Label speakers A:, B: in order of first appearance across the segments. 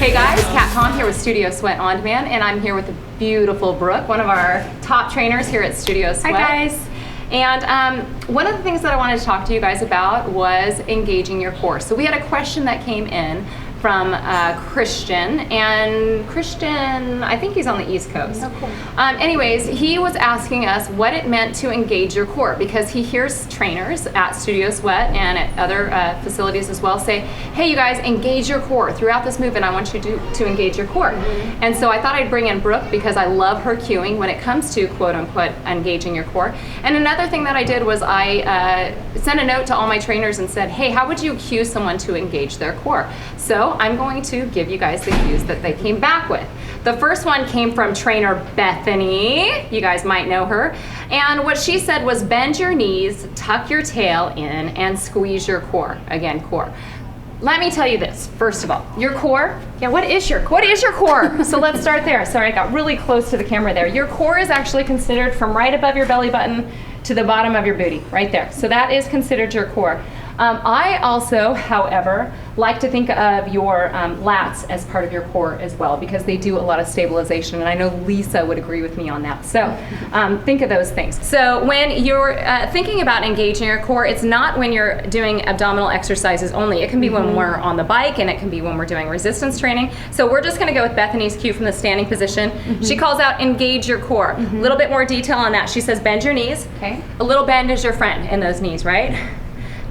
A: Hey guys, Kat Tom here with Studio Sweat On Demand, and I'm here with the beautiful Brooke, one of our top trainers here at Studio Sweat.
B: Hi guys.
A: And one of the things that I wanted to talk to you guys about was engaging your core. So we had a question that came in from Christian, and Christian, I think he's on the East Coast.
B: Oh, cool.
A: Anyways, he was asking us what it meant to engage your core, because he hears trainers at Studio Sweat and at other facilities as well say, hey you guys, engage your core. Throughout this movement, I want you to engage your core. Mm-hmm. And so I thought I'd bring in Brooke because I love her cueing when it comes to quote unquote engaging your core. And another thing that I did was I sent a note to all my trainers and said, hey, how would you cue someone to engage their core? So I'm going to give you guys the cues that they came back with. The first one came from trainer Bethany. You guys might know her. And what she said was bend your knees, tuck your tail in, and squeeze your core. Again, core. Let me tell you this, first of all, your core.
B: Yeah, what is your core?
A: What is your core? So let's start there. Sorry, I got really close to the camera there. Your core is actually considered from right above your belly button to the bottom of your booty, right there. So that is considered your core. I also, however, like to think of your lats as part of your core as well, because they do a lot of stabilization, and I know Lisa would agree with me on that. So think of those things. So when you're thinking about engaging your core, it's not when you're doing abdominal exercises only. It can be when we're on the bike, and it can be when we're doing resistance training. So we're just gonna go with Bethany's cue from the standing position. She calls out engage your core. A little bit more detail on that. She says bend your knees.
B: Okay.
A: A little bend is your friend in those knees, right?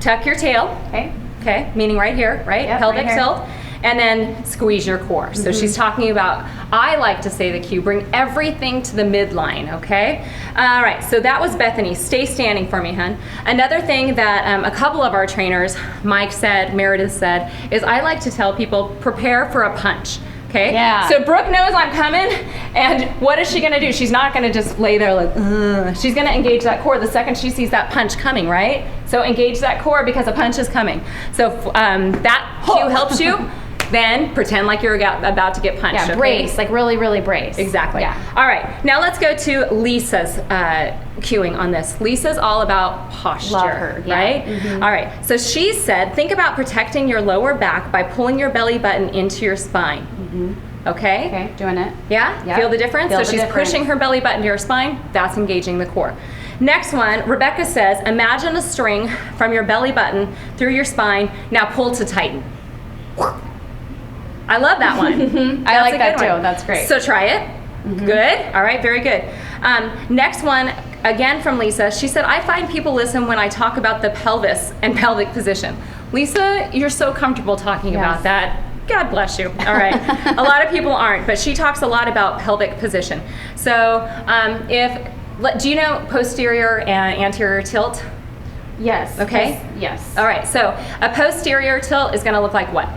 A: Tuck your tail.
B: Okay.
A: Okay, meaning right here, right?
B: Yep,
A: Pelvic
B: right here.
A: tilt. And then squeeze your core. So she's talking about, I like to say the cue, bring everything to the midline, okay? All right, so that was Bethany. Stay standing for me, hun. Another thing that a couple of our trainers, Mike said, Meredith said, is I like to tell people, prepare for a punch. Okay?
B: Yeah.
A: So Brooke knows I'm coming, and what is she gonna do? She's not gonna just lay there like, ugh. She's gonna engage that core the second she sees that punch coming, right? So engage that core because a punch is coming. So that cue helps you, then pretend like you're about to get punched.
B: Yeah,
A: okay?
B: brace, like really, really brace.
A: Exactly.
B: Yeah.
A: All right, now let's go to Lisa's cueing on this. Lisa's all about posture,
B: Love her, yeah.
A: right? All right, so she said, think about protecting your lower back by pulling your belly button into your spine. Okay?
B: Okay, doing it.
A: Yeah?
B: Yep.
A: Feel the difference?
B: Feel
A: So
B: the
A: she's
B: difference.
A: pushing her belly button to her spine. That's engaging the core. Next one, Rebecca says, imagine a string from your belly button through your spine. Now pull to tighten. I love that one.
B: I like
A: a
B: that
A: good
B: too.
A: one.
B: That's great.
A: So try it. Good. All right, very good. Next one, again from Lisa. She said, I find people listen when I talk about the pelvis and pelvic position. Lisa, you're so comfortable talking about that. God bless you. All right. A lot of people aren't, but she talks a lot about pelvic position. So do you know posterior and anterior tilt?
B: Yes.
A: Okay.
B: Yes.
A: All right. So a posterior tilt is going to look like what?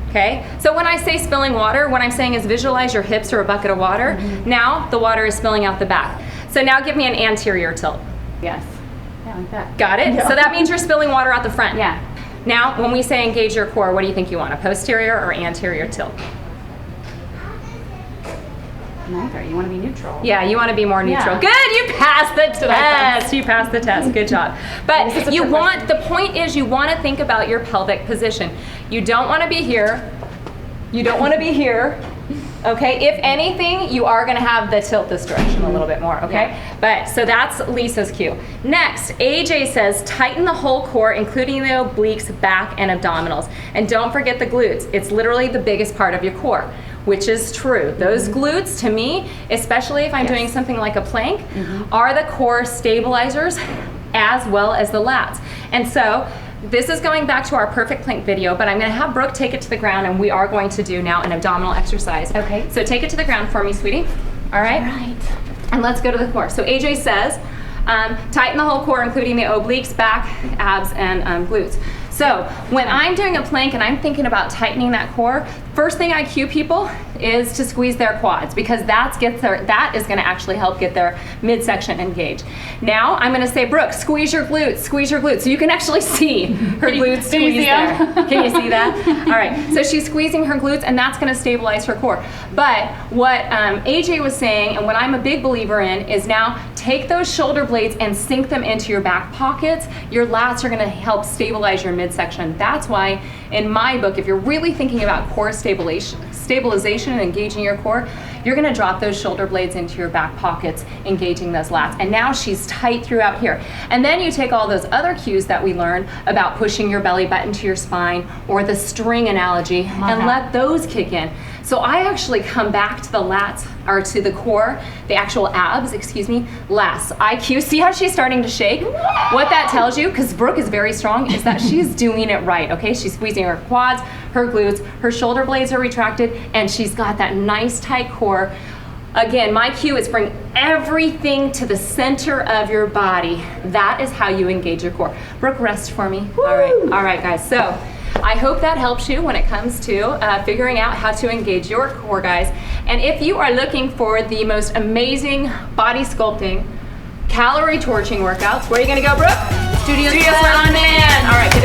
A: Okay. So when I say spilling water, what I'm saying is visualize your hips are a bucket of water. Now the water is spilling out the back. So now give me an anterior tilt.
B: Yes. Yeah, like that.
A: Got it?
B: Yeah.
A: So that means you're spilling water out the front.
B: Yeah.
A: Now, when we say engage your core, what do you think you want? A posterior or anterior tilt?
B: Neither. You want to be neutral.
A: Yeah, you want to be more neutral.
B: Yeah.
A: Good, you passed the test. You passed the test. Good job. But you want, the point is you want to think about your pelvic position. You don't want to be here. You don't want to be here. Okay, if anything, you are going to have the tilt this direction a little bit more, okay?
B: Yeah.
A: But, so that's Lisa's cue. Next, AJ says, tighten the whole core, including the obliques, back, and abdominals. And don't forget the glutes. It's literally the biggest part of your core, which is true. Those glutes, to me, especially if I'm doing something like a plank, are the core stabilizers as well as the lats. And so, this is going back to our perfect plank video, but I'm going to have Brooke take it to the ground, and we are going to do now an abdominal exercise.
B: Okay.
A: So take it to the ground for me, sweetie. All right?
B: All right.
A: And let's go to the core. So AJ says, tighten the whole core, including the obliques, back, abs, and glutes. So when I'm doing a plank and I'm thinking about tightening that core, first thing I cue people is to squeeze their quads, because that is going to actually help get their midsection engaged. Now I'm going to say, Brooke, squeeze your glutes, so you can actually see her glutes squeeze there. Can you see that? All right, so she's squeezing her glutes, and that's going to stabilize her core. But what AJ was saying, and what I'm a big believer in, is now take those shoulder blades and sink them into your back pockets. Your lats are going to help stabilize your midsection. That's why in my book, if you're really thinking about core stabilization and engaging your core, you're going to drop those shoulder blades into your back pockets, engaging those lats. And now she's tight throughout here. And then you take all those other cues that we learned about pushing your belly button to your spine, or the string analogy, and let those kick in. So I actually come back to the lats, or to the core, the actual abs, last. IQ, see how she's starting to shake? What that tells you, because Brooke is very strong, is that she's doing it right, okay? She's squeezing her quads, her glutes, her shoulder blades are retracted, and she's got that nice tight core. Again, my cue is bring everything to the center of your body. That is how you engage your core. Brooke, rest for me.
B: Woo!
A: All right, guys. So I hope that helps you when it comes to figuring out how to engage your core, guys. And if you are looking for the most amazing body sculpting, calorie torching workouts, where are you going to go, Brooke? Studio Sweat on Demand. All right.